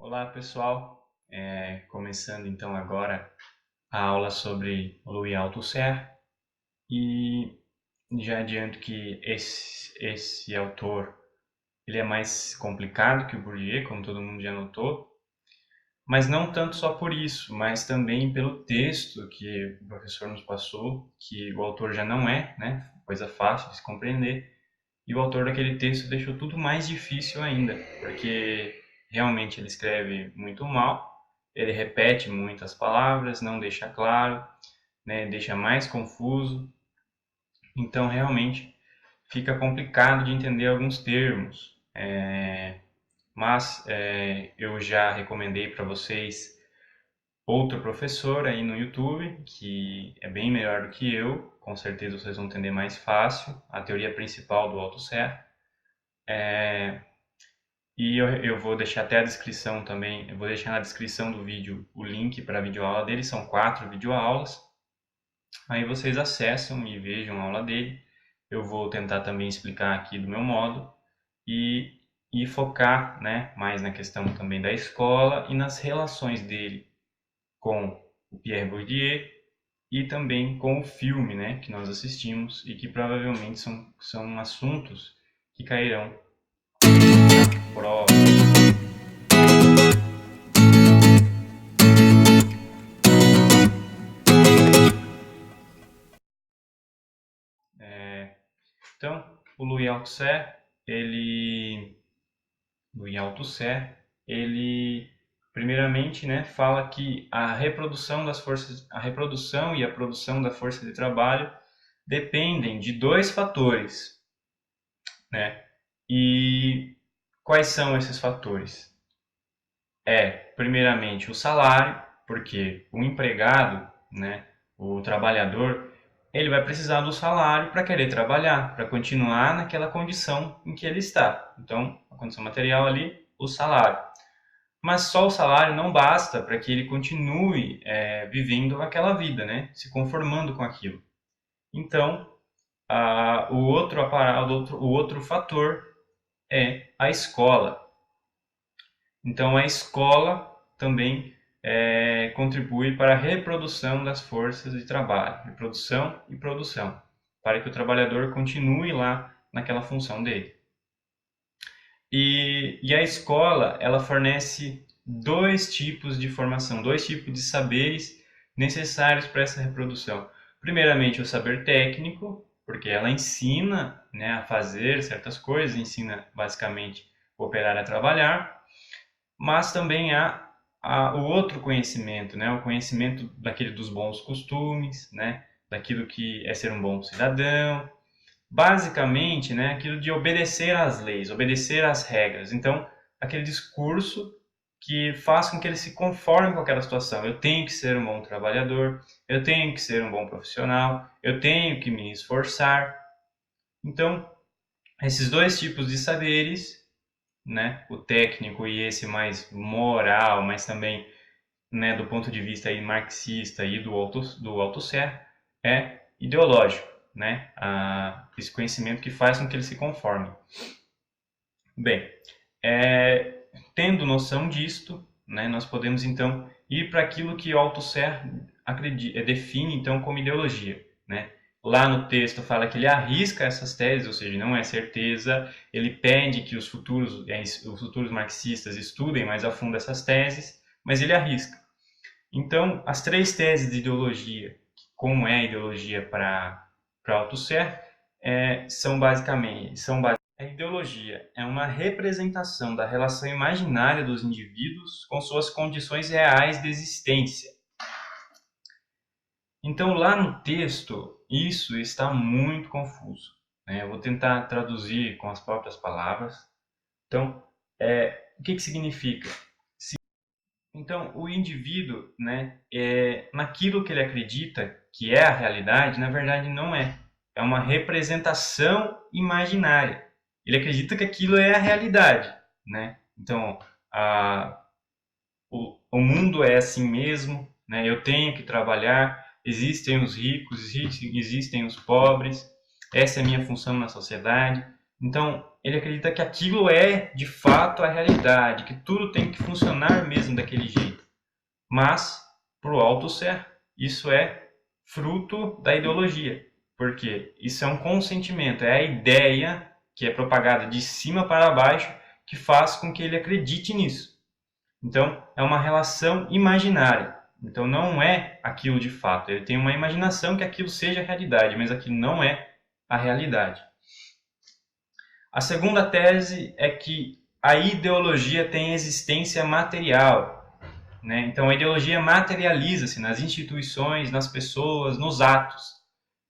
Olá pessoal, começando então agora a aula sobre Louis Althusser e já adianto que esse autor ele é mais complicado que o Bourdieu, como todo mundo já notou, mas não tanto só por isso, mas também pelo texto que o professor nos passou, que o autor já não é, né, coisa fácil de se compreender, e o autor daquele texto deixou tudo mais difícil ainda, porque realmente ele escreve muito mal, ele repete muitas palavras, não deixa claro, né, deixa mais confuso. Então, realmente, fica complicado de entender alguns termos. Mas eu já recomendei para vocês outro professor aí no YouTube, que é bem melhor do que eu, com certeza vocês vão entender mais fácil a teoria principal do Althusser. E eu vou deixar até a descrição também, eu vou deixar na descrição do vídeo o link para a videoaula dele, são 4 videoaulas. Aí vocês acessam e vejam a aula dele. Eu vou tentar também explicar aqui do meu modo e, e focar, né, mais na questão também da escola e nas relações dele com o Pierre Bourdieu e também com o filme, né, que nós assistimos e que provavelmente são assuntos que cairão na prova. Então, o Louis Althusser, ele primeiramente, né, fala que a reprodução e a produção da força de trabalho dependem de dois fatores, né? E quais são esses fatores? Primeiramente o salário, porque o empregado, né, o trabalhador, ele vai precisar do salário para querer trabalhar, para continuar naquela condição em que ele está. Então, a condição material ali, o salário. Mas só o salário não basta para que ele continue vivendo aquela vida, né, se conformando com aquilo. Então, o outro fator é a escola. Então, a escola também contribui para a reprodução das forças de trabalho, reprodução e produção, para que o trabalhador continue lá naquela função dele. E a escola, ela fornece dois tipos de formação, dois tipos de saberes necessários para essa reprodução. Primeiramente, o saber técnico, porque ela ensina, né, a fazer certas coisas, ensina basicamente o operário a trabalhar, mas também há o outro conhecimento, né? O conhecimento daquele dos bons costumes, né? Daquilo que é ser um bom cidadão, basicamente, né? Aquilo de obedecer às leis, obedecer às regras. Então, aquele discurso que faz com que ele se conforme com aquela situação. Eu tenho que ser um bom trabalhador, eu tenho que ser um bom profissional, eu tenho que me esforçar. Então, esses dois tipos de saberes, né, o técnico e esse mais moral, mas também, né, do ponto de vista aí marxista e do Althusser, é ideológico, né, esse conhecimento que faz com que ele se conforme. Bem, tendo noção disto, né, nós podemos então ir para aquilo que o Althusser define então como ideologia, né? Lá no texto fala que ele arrisca essas teses, ou seja, não é certeza, ele pede que os futuros marxistas estudem mais a fundo essas teses, mas ele arrisca. Então, as três teses de ideologia, como é a ideologia para Althusser, a ideologia é uma representação da relação imaginária dos indivíduos com suas condições reais de existência. Então, lá no texto, isso está muito confuso, né? Eu vou tentar traduzir com as próprias palavras. Então, o que significa? Então, o indivíduo, né, naquilo que ele acredita que é a realidade, na verdade não é. É uma representação imaginária. Ele acredita que aquilo é a realidade, né? Então, o mundo é assim mesmo, né? Eu tenho que trabalhar, existem os ricos, existem os pobres, essa é a minha função na sociedade. Então, ele acredita que aquilo é, de fato, a realidade, que tudo tem que funcionar mesmo daquele jeito. Mas, para o Althusser, isso é fruto da ideologia, porque isso é um consentimento, é a ideia que é propagada de cima para baixo que faz com que ele acredite nisso. Então, é uma relação imaginária. Então, não é aquilo de fato. Ele tem uma imaginação que aquilo seja a realidade, mas aquilo não é a realidade. A segunda tese é que a ideologia tem existência material, né? Então, a ideologia materializa-se nas instituições, nas pessoas, nos atos,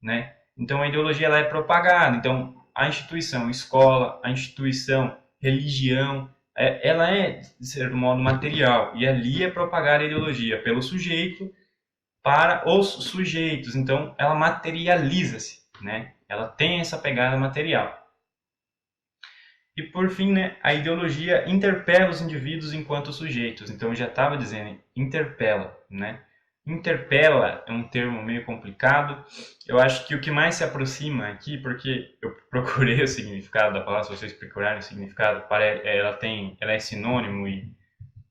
né? Então, a ideologia ela é propagada. Então, a instituição escola, a instituição religião, ela é, de certo modo, material. E ali é propagada a ideologia pelo sujeito para os sujeitos. Então, ela materializa-se, né? Ela tem essa pegada material. E por fim, né, a ideologia interpela os indivíduos enquanto sujeitos. Então, eu já estava dizendo, interpela, né? Interpela é um termo meio complicado. Eu acho que o que mais se aproxima aqui, porque eu procurei o significado da palavra, se vocês procurarem o significado, ela é sinônimo e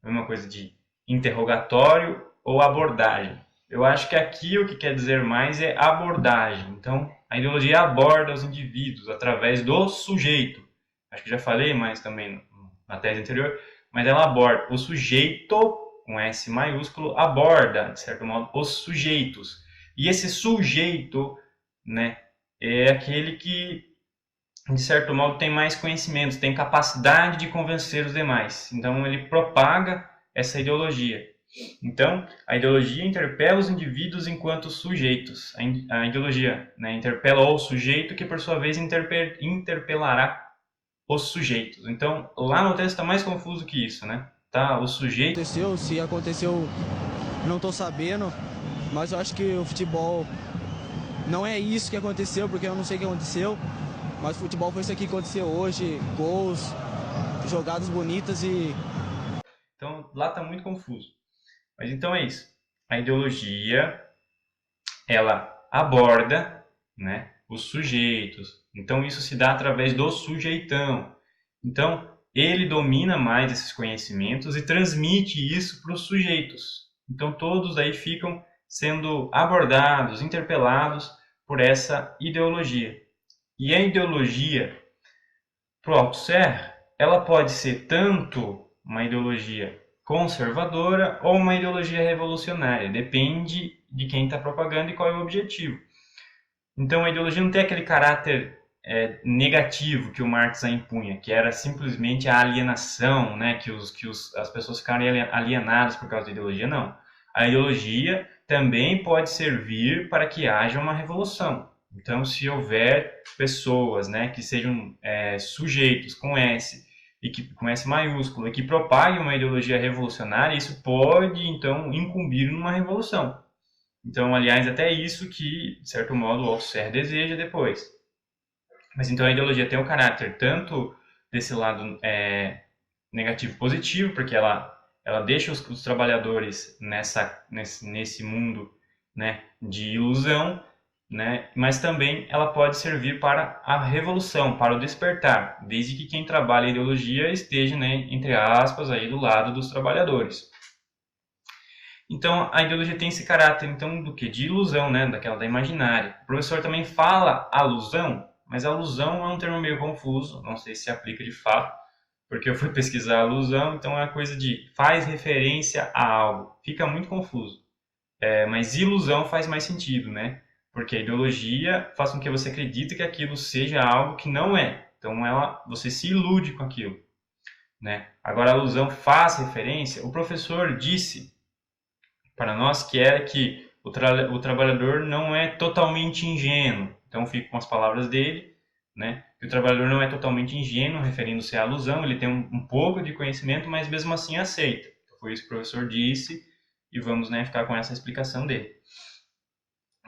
é uma coisa de interrogatório ou abordagem. Eu acho que aqui o que quer dizer mais é abordagem. Então, a ideologia aborda os indivíduos através do sujeito. Acho que já falei mais também na tese anterior, mas ela aborda o sujeito, com S maiúsculo, aborda, de certo modo, os sujeitos. E esse sujeito, né, é aquele que, de certo modo, tem mais conhecimentos, tem capacidade de convencer os demais. Então, ele propaga essa ideologia. Então, a ideologia interpela os indivíduos enquanto sujeitos. A ideologia, né, interpela o sujeito, que por sua vez interpelará os sujeitos. Então, lá no texto está mais confuso que isso, né? Tá, o sujeito. Se aconteceu, não estou sabendo, mas eu acho que o futebol não é isso que aconteceu, porque eu não sei o que aconteceu, mas o futebol foi isso aqui que aconteceu hoje, gols, jogadas bonitas e... Então, lá está muito confuso. Mas então é isso. A ideologia, ela aborda, né, os sujeitos. Então, isso se dá através do sujeitão. Então, ele domina mais esses conhecimentos e transmite isso para os sujeitos. Então, todos aí ficam sendo abordados, interpelados por essa ideologia. E a ideologia, para o Althusser, ela pode ser tanto uma ideologia conservadora ou uma ideologia revolucionária. Depende de quem está propagando e qual é o objetivo. Então, a ideologia não tem aquele caráter negativo que o Marx a impunha, que era simplesmente a alienação, né? As pessoas ficaram alienadas por causa da ideologia. Não. A ideologia também pode servir para que haja uma revolução. Então, se houver pessoas, né, que sejam sujeitos com S, e que, com S maiúsculo, e que propaguem uma ideologia revolucionária, isso pode, então, incumbir numa revolução. Então, aliás, até isso que, de certo modo, o Althusser deseja depois. Mas então a ideologia tem um caráter tanto desse lado negativo e positivo, porque ela deixa os trabalhadores nesse mundo, né, de ilusão, né, mas também ela pode servir para a revolução, para o despertar, desde que quem trabalha a ideologia esteja, né, entre aspas, aí do lado dos trabalhadores. Então, a ideologia tem esse caráter, então, do que? De ilusão, né? Daquela da imaginária. O professor também fala alusão, mas alusão é um termo meio confuso, não sei se aplica de fato, porque eu fui pesquisar alusão, então é uma coisa de faz referência a algo. Fica muito confuso. Mas ilusão faz mais sentido, né? Porque a ideologia faz com que você acredite que aquilo seja algo que não é. Então, você se ilude com aquilo, né? Agora, a alusão faz referência. O professor disse para nós, que era que o trabalhador não é totalmente ingênuo. Então, fico com as palavras dele, né? Que o trabalhador não é totalmente ingênuo, referindo-se à alusão, ele tem um pouco de conhecimento, mas mesmo assim aceita. Então, foi isso que o professor disse, e vamos, né, ficar com essa explicação dele.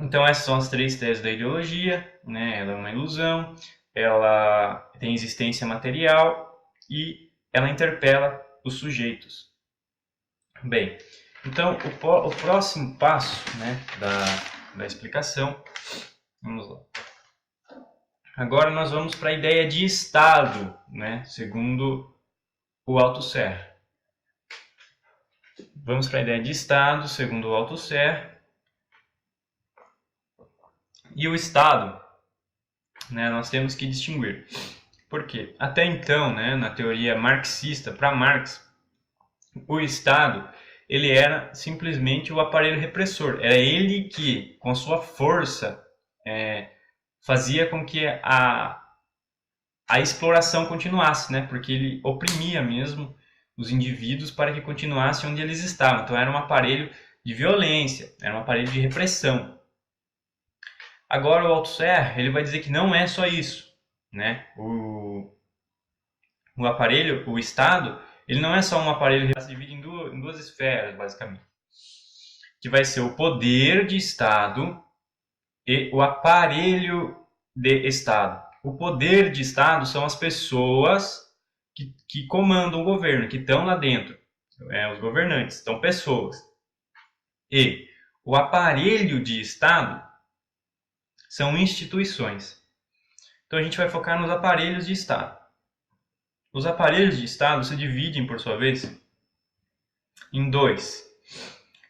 Então, essas são as três teses da ideologia, né? Ela é uma ilusão, ela tem existência material e ela interpela os sujeitos. Bem, então, o próximo passo, né, da explicação, vamos lá. Agora nós vamos para a ideia de Estado, né? Segundo o Althusser. Vamos para a ideia de Estado, segundo o Althusser. E o Estado, né, nós temos que distinguir. Por quê? Até então, né, na teoria marxista, para Marx, o Estado ele era simplesmente o aparelho repressor. Era ele que, com sua força, fazia com que a exploração continuasse, né? Porque ele oprimia mesmo os indivíduos para que continuassem onde eles estavam. Então era um aparelho de violência, era um aparelho de repressão. Agora o Althusser, ele vai dizer que não é só isso, né? O aparelho, o Estado, ele não é só um aparelho que se divide em duas esferas, basicamente. Que vai ser o poder de Estado e o aparelho de Estado. O poder de Estado são as pessoas que comandam o governo, que estão lá dentro. Os governantes, são pessoas. E o aparelho de Estado são instituições. Então a gente vai focar nos aparelhos de Estado. Os aparelhos de Estado se dividem, por sua vez, em dois.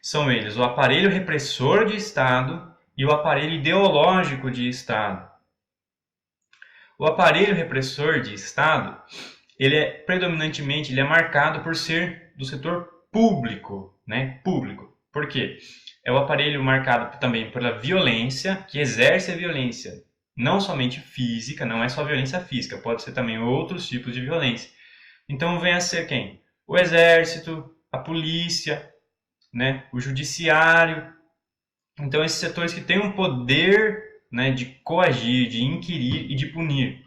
São eles o aparelho repressor de Estado e o aparelho ideológico de Estado. O aparelho repressor de Estado, ele é predominantemente marcado por ser do setor público, né? Público. Por quê? É o aparelho marcado também pela violência, que exerce a violência não somente física, não é só violência física, pode ser também outros tipos de violência. Então vem a ser quem? O exército, a polícia, né? O judiciário. Então esses setores que têm um poder, né, de coagir, de inquirir e de punir.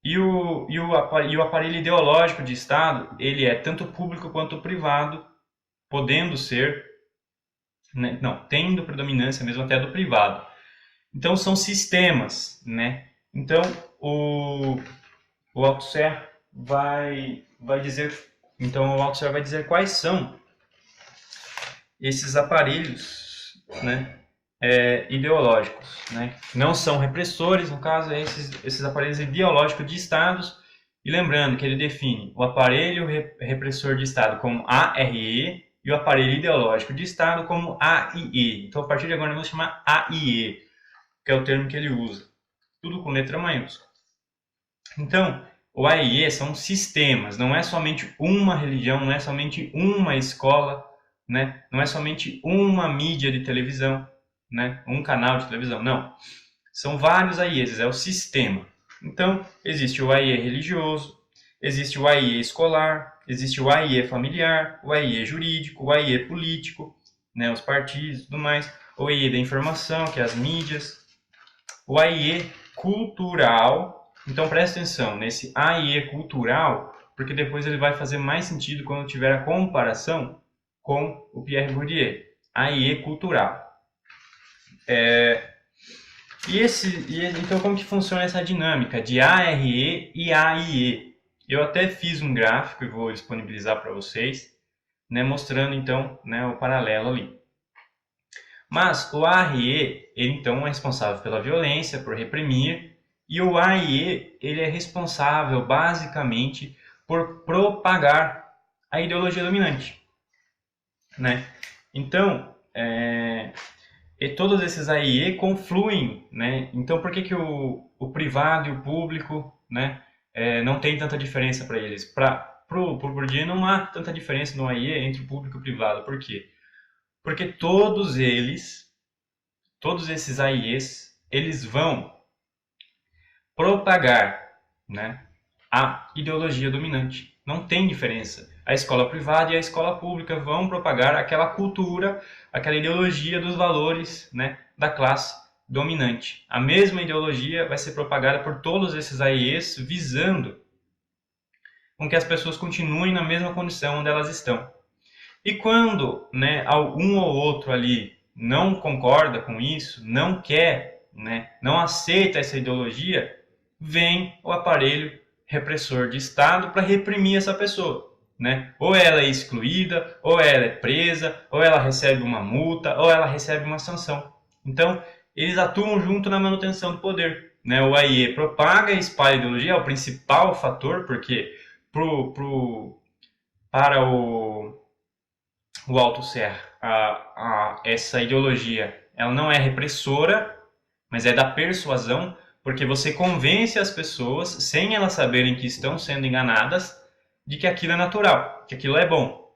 E o aparelho ideológico de Estado, ele é tanto público quanto privado, podendo ser, né, não, tendo predominância mesmo até do privado. Então são sistemas, né? Então o Althusser vai dizer, então o Althusser vai dizer quais são esses aparelhos, né, ideológicos, né? Não são repressores, no caso, esses aparelhos ideológicos de Estados. E lembrando que ele define o aparelho repressor de Estado como ARE e o aparelho ideológico de Estado como AIE. Então, a partir de agora, nós vamos chamar AIE, que é o termo que ele usa. Tudo com letra maiúscula. Então, o AIE são sistemas, não é somente uma religião, não é somente uma escola, né? Não é somente uma mídia de televisão, né? Um canal de televisão, não. São vários AIEs, é o sistema. Então, existe o AIE religioso, existe o AIE escolar, existe o AIE familiar, o AIE jurídico, o AIE político, né? Os partidos e tudo mais, o AIE da informação, que é as mídias, o AIE cultural. Então, presta atenção nesse AIE cultural, porque depois ele vai fazer mais sentido quando tiver a comparação com o Pierre Bourdieu. AIE cultural. Então, como que funciona essa dinâmica de ARE e AIE? Eu até fiz um gráfico e vou disponibilizar para vocês, né, mostrando então, né, o paralelo ali. Mas o ARE, ele então é responsável pela violência, por reprimir, e o AIE, ele é responsável basicamente por propagar a ideologia dominante, né? Então, e todos esses AIE confluem, né? Então, por que o privado e o público, né, não tem tanta diferença para eles? Para o Bourdieu não há tanta diferença no AIE entre o público e o privado. Por quê? Porque todos esses AIEs, eles vão propagar, né, a ideologia dominante. Não tem diferença. A escola privada e a escola pública vão propagar aquela cultura, aquela ideologia dos valores, né, da classe dominante. A mesma ideologia vai ser propagada por todos esses AIEs, visando com que as pessoas continuem na mesma condição onde elas estão. E quando, né, um ou outro ali não concorda com isso, não quer, né, não aceita essa ideologia, vem o aparelho repressor de Estado para reprimir essa pessoa, né? Ou ela é excluída, ou ela é presa, ou ela recebe uma multa, ou ela recebe uma sanção. Então, eles atuam junto na manutenção do poder. Né? O AIE propaga e espalha a ideologia, é o principal fator, porque para o Althusser, essa ideologia ela não é repressora, mas é da persuasão, porque você convence as pessoas, sem elas saberem que estão sendo enganadas, de que aquilo é natural, que aquilo é bom.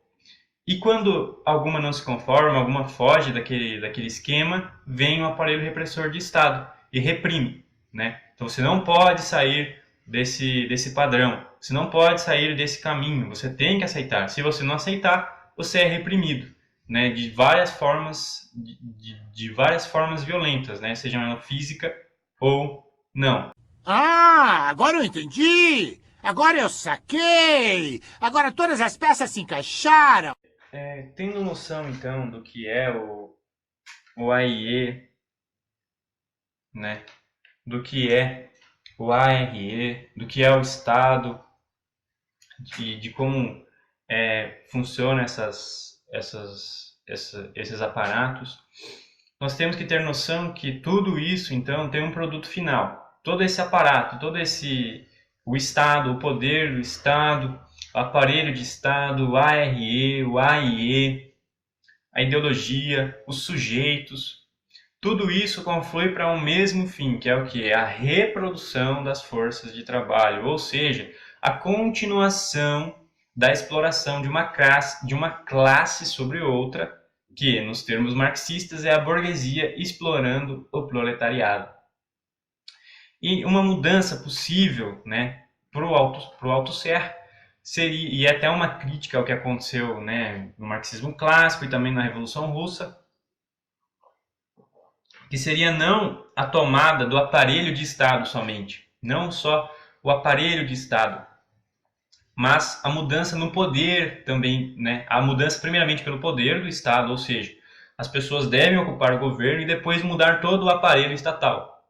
E quando alguma não se conforma, alguma foge daquele esquema, vem o aparelho repressor de Estado e reprime. Né? Então você não pode sair desse padrão, você não pode sair desse caminho, você tem que aceitar. Se você não aceitar, você é reprimido, né? De várias formas, de várias formas violentas, né? Seja ela física ou não. Ah, agora eu entendi! Agora eu saquei! Agora todas as peças se encaixaram! Tendo noção, então, do que é o AIE, né? Do que é o ARE, do que é o Estado, de como funcionam esses aparatos, nós temos que ter noção que tudo isso, então, tem um produto final. Todo esse aparato, o Estado, o poder do Estado, o aparelho de Estado, o ARE, o AIE, a ideologia, os sujeitos, tudo isso conflui para um mesmo fim, que é o que? A reprodução das forças de trabalho, ou seja, a continuação da exploração de uma classe sobre outra, que, nos termos marxistas, é a burguesia explorando o proletariado. E uma mudança possível, né, para o Althusser seria, e até uma crítica ao que aconteceu, né, no marxismo clássico e também na Revolução Russa, que seria não a tomada do aparelho de Estado somente, não só o aparelho de Estado, mas a mudança no poder também, né? A mudança primeiramente pelo poder do Estado, ou seja, as pessoas devem ocupar o governo e depois mudar todo o aparelho estatal,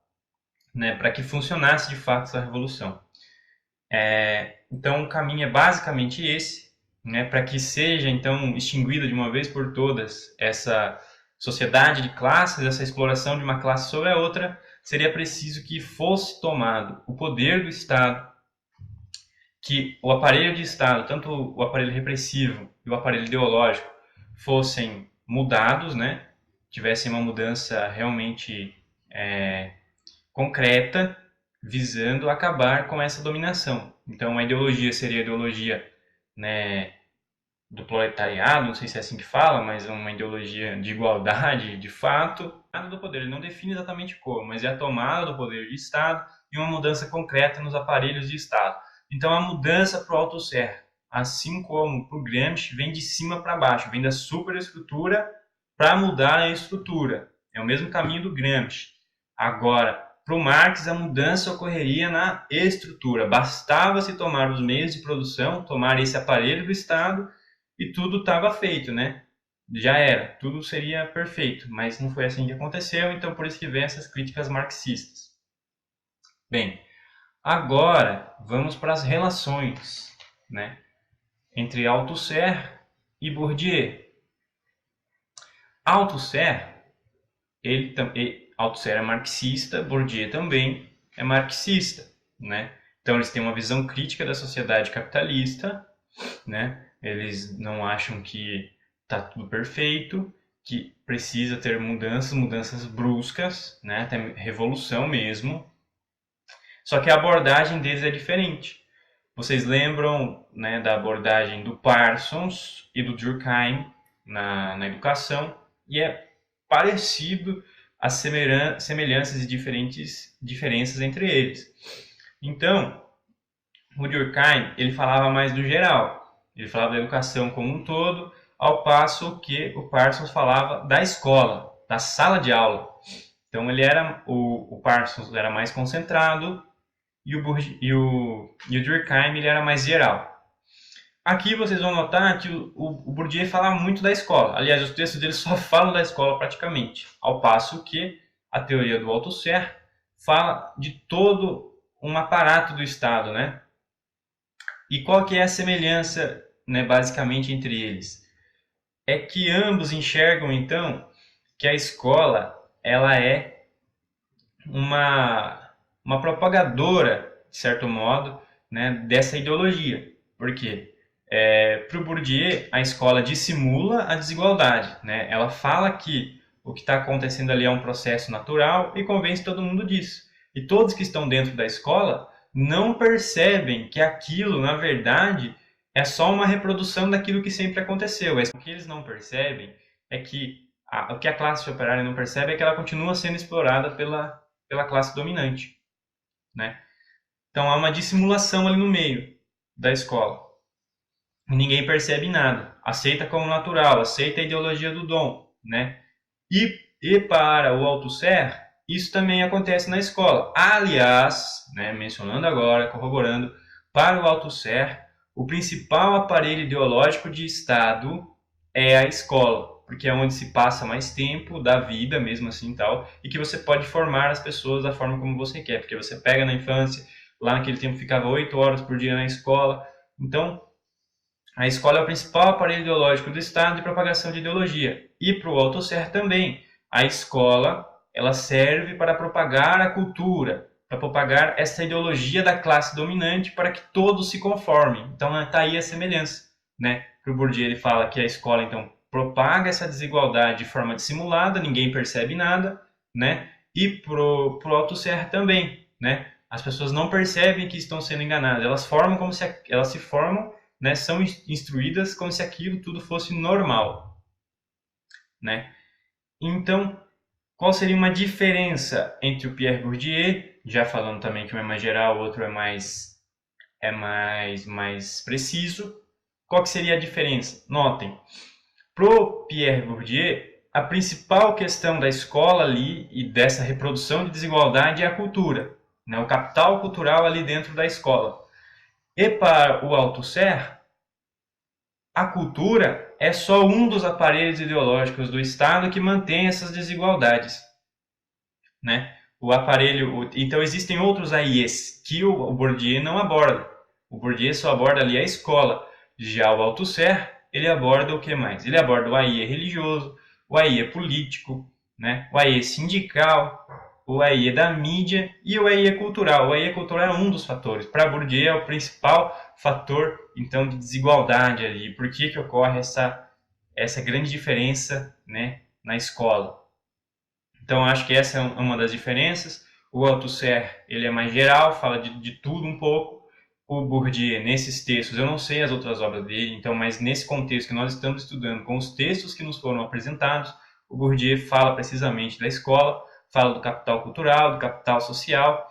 né? Para que funcionasse de fato essa revolução. Então o caminho é basicamente esse, né? Para que seja então extinguida de uma vez por todas essa sociedade de classes, essa exploração de uma classe sobre a outra, seria preciso que fosse tomado o poder do Estado, que o aparelho de Estado, tanto o aparelho repressivo e o aparelho ideológico, fossem mudados, né? Tivessem uma mudança realmente concreta, visando acabar com essa dominação. Então, a ideologia seria a ideologia, né, do proletariado, não sei se é assim que fala, mas é uma ideologia de igualdade, de fato, do poder. Ele não define exatamente como, mas é a tomada do poder de Estado e uma mudança concreta nos aparelhos de Estado. Então, a mudança para o Althusser, assim como para o Gramsci, vem de cima para baixo, vem da superestrutura para mudar a estrutura. É o mesmo caminho do Gramsci. Agora, para o Marx, a mudança ocorreria na estrutura. Bastava se tomar os meios de produção, tomar esse aparelho do Estado, e tudo estava feito, né? Já era, tudo seria perfeito, mas não foi assim que aconteceu, então por isso que vem essas críticas marxistas. Bem, agora vamos para as relações, né, entre Althusser e Bourdieu. Althusser é marxista, Bourdieu também é marxista, né? Então eles têm uma visão crítica da sociedade capitalista, né? Eles não acham que está tudo perfeito, que precisa ter mudanças bruscas, né? Até revolução mesmo. Só que a abordagem deles é diferente. Vocês lembram, né, da abordagem do Parsons e do Durkheim na educação, e é parecido as semelhanças e diferenças entre eles. Então, o Durkheim, ele falava mais do geral, ele falava da educação como um todo, ao passo que o Parsons falava da escola, da sala de aula. Então o Parsons era mais concentrado e o Durkheim ele era mais geral. Aqui vocês vão notar que o Bourdieu fala muito da escola. Aliás, os textos dele só falam da escola praticamente, ao passo que a teoria do Althusser fala de todo um aparato do Estado, né? E qual que é a semelhança, né, basicamente, entre eles? É que ambos enxergam, então, que a escola ela é uma, uma propagadora, de certo modo, né, dessa ideologia. Por quê? Para o Bourdieu, a escola dissimula a desigualdade, né? Ela fala que o que está acontecendo ali é um processo natural e convence todo mundo disso. E todos que estão dentro da escola não percebem que aquilo, na verdade, é só uma reprodução daquilo que sempre aconteceu. O que eles não percebem é que o que a classe operária não percebe é que ela continua sendo explorada pela classe dominante, né? Então há uma dissimulação ali no meio da escola. Ninguém percebe nada, aceita como natural, aceita a ideologia do dom, né? E para o Althusser, isso também acontece na escola. Aliás, né, mencionando agora, corroborando, para o Althusser, o principal aparelho ideológico de Estado é a escola, porque é onde se passa mais tempo da vida, mesmo assim tal, e que você pode formar as pessoas da forma como você quer, porque você pega na infância, lá naquele tempo ficava 8 horas por dia na escola, então a escola é o principal aparelho ideológico do Estado de propagação de ideologia. E para o Althusser também. A escola ela serve para propagar a cultura, para propagar essa ideologia da classe dominante para que todos se conformem. Então está aí a semelhança. Né? Para o Bourdieu ele fala que a escola então propaga essa desigualdade de forma dissimulada, ninguém percebe nada. Né? E para o Althusser também. Né? As pessoas não percebem que estão sendo enganadas. Elas se formam, né, são instruídas como se aquilo tudo fosse normal, né? Então, qual seria uma diferença entre o Pierre Bourdieu, já falando também que um é mais geral, o outro mais preciso? Qual que seria a diferença? Notem, pro Pierre Bourdieu, a principal questão da escola ali e dessa reprodução de desigualdade é a cultura, né? O capital cultural ali dentro da escola. E para o Althusser, a cultura é só um dos aparelhos ideológicos do Estado que mantém essas desigualdades, né? Então existem outros AIEs que o Bourdieu não aborda. O Bourdieu só aborda ali a escola. Já o Althusser, ele aborda o que mais? Ele aborda o AIE religioso, o AIE político, né? O AIE sindical, o AIE da mídia e o AIE cultural. O AIE cultural é um dos fatores. Para Bourdieu é o principal fator, então, de desigualdade ali. Por que ocorre essa grande diferença, né, na escola? Então, acho que essa é uma das diferenças. O Althusser, ele é mais geral, fala de tudo um pouco. O Bourdieu, nesses textos, eu não sei as outras obras dele, então, mas nesse contexto que nós estamos estudando, com os textos que nos foram apresentados, o Bourdieu fala precisamente da escola, fala do capital cultural, do capital social,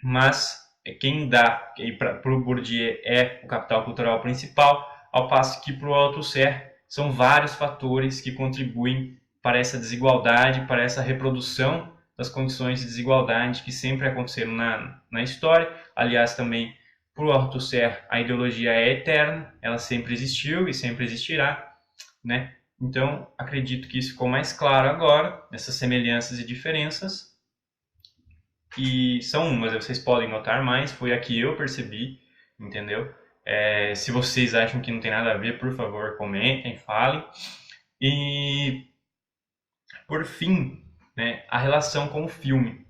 mas quem dá para o Bourdieu é o capital cultural principal, ao passo que para o Althusser são vários fatores que contribuem para essa desigualdade, para essa reprodução das condições de desigualdade que sempre aconteceram na história. Aliás, também para o Althusser a ideologia é eterna, ela sempre existiu e sempre existirá, né? Então, acredito que isso ficou mais claro agora, essas semelhanças e diferenças. E são umas, vocês podem notar mais, foi a que eu percebi, entendeu? Se vocês acham que não tem nada a ver, por favor, comentem, falem. E, por fim, né, a relação com o filme,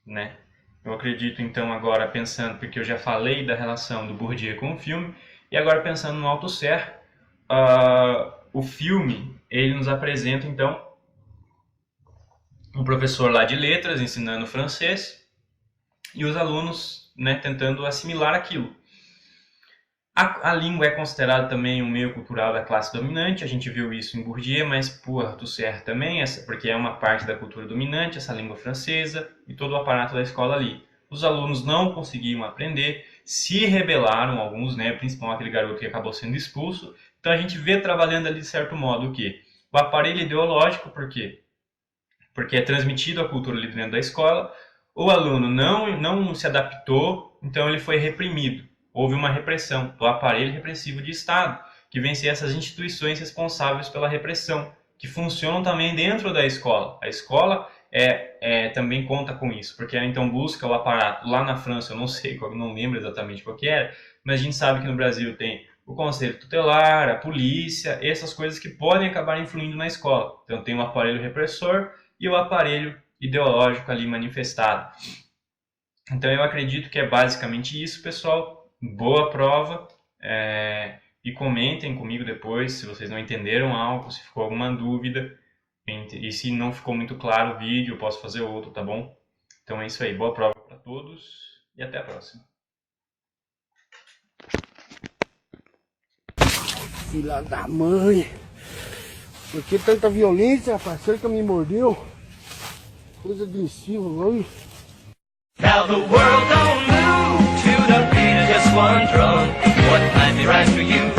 né? Eu acredito, então, agora pensando, porque eu já falei da relação do Bourdieu com o filme, e agora pensando no Althusser, o filme, ele nos apresenta, então, um professor lá de letras ensinando francês, e os alunos, né, tentando assimilar aquilo. A língua é considerada também um meio cultural da classe dominante, a gente viu isso em Bourdieu, mas por Althusser também, porque é uma parte da cultura dominante, essa língua francesa e todo o aparato da escola ali. Os alunos não conseguiam aprender, se rebelaram alguns, né, principalmente aquele garoto que acabou sendo expulso. Então a gente vê trabalhando ali de certo modo o quê? O aparelho ideológico, por quê? Porque é transmitido a cultura ali dentro da escola, o aluno não se adaptou, então ele foi reprimido. Houve uma repressão do aparelho repressivo de Estado, que vem ser essas instituições responsáveis pela repressão, que funcionam também dentro da escola. A escola também conta com isso, porque ela então busca o aparato. Lá na França, eu não sei, não lembro exatamente qual que era, mas a gente sabe que no Brasil tem o conselho tutelar, a polícia, essas coisas que podem acabar influindo na escola. Então tem o aparelho repressor e o aparelho ideológico ali manifestado. Então eu acredito que é basicamente isso, pessoal. Boa prova. E comentem comigo depois se vocês não entenderam algo, se ficou alguma dúvida. E se não ficou muito claro o vídeo, eu posso fazer outro, tá bom? Então é isso aí. Boa prova para todos e até a próxima. Filha da mãe. Por que tanta violência, rapaz? Cerca me mordeu. Coisa agressiva, mãe. Now the world don't move to the beat of just one drum. What might be right for you